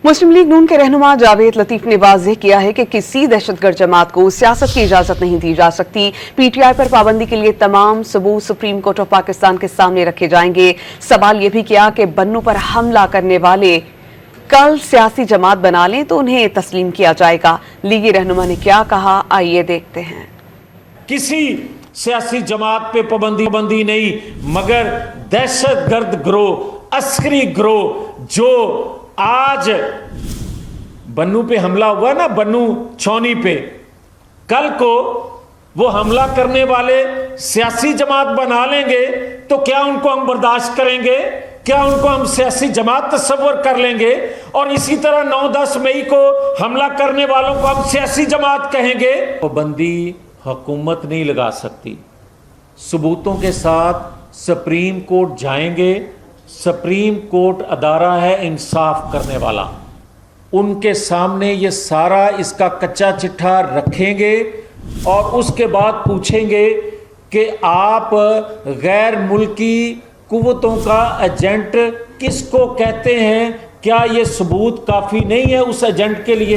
मुस्लिम league नून के रहनुमा जावेद लतीफ ने वाज़ेह किया है कि किसी दहशतगर्द जमात को सियासत की इजाजत नहीं दी जा सकती। पीटीआई पर पाबंदी के लिए तमाम सबूत सुप्रीम कोर्ट ऑफ पाकिस्तान के सामने रखे जाएंगे। सवाल ये भी किया कि बन्नू पर हमला करने वाले कल सियासी जमात बना लें तो उन्हें तस्लीम किया जाएगा। लीगी रहनुमा ने क्या कहा, आइए देखते हैं। किसी सियासी जमात पे पाबंदी नहीं, मगर दहशतगर्द गिरोह, अस्करी गिरोह जो आज बन्नू पे हमला हुआ ना, बन्नू छौनी पे, कल को वो हमला करने वाले सियासी जमात बना लेंगे तो क्या उनको हम बर्दाश्त करेंगे? क्या उनको हम सियासी जमात तस्वर कर लेंगे? और इसी तरह 9-10 मई को हमला करने वालों को हम सियासी जमात कहेंगे? पाबंदी हुकूमत नहीं लगा सकती। सबूतों के साथ सुप्रीम कोर्ट जाएंगे। सुप्रीम कोर्ट अदारा है इंसाफ करने वाला, उनके सामने ये सारा इसका कच्चा चिट्ठा रखेंगे और उसके बाद पूछेंगे कि आप गैर मुल्की कुव्वतों का एजेंट किसको कहते हैं? क्या ये सबूत काफ़ी नहीं है उस एजेंट के लिए?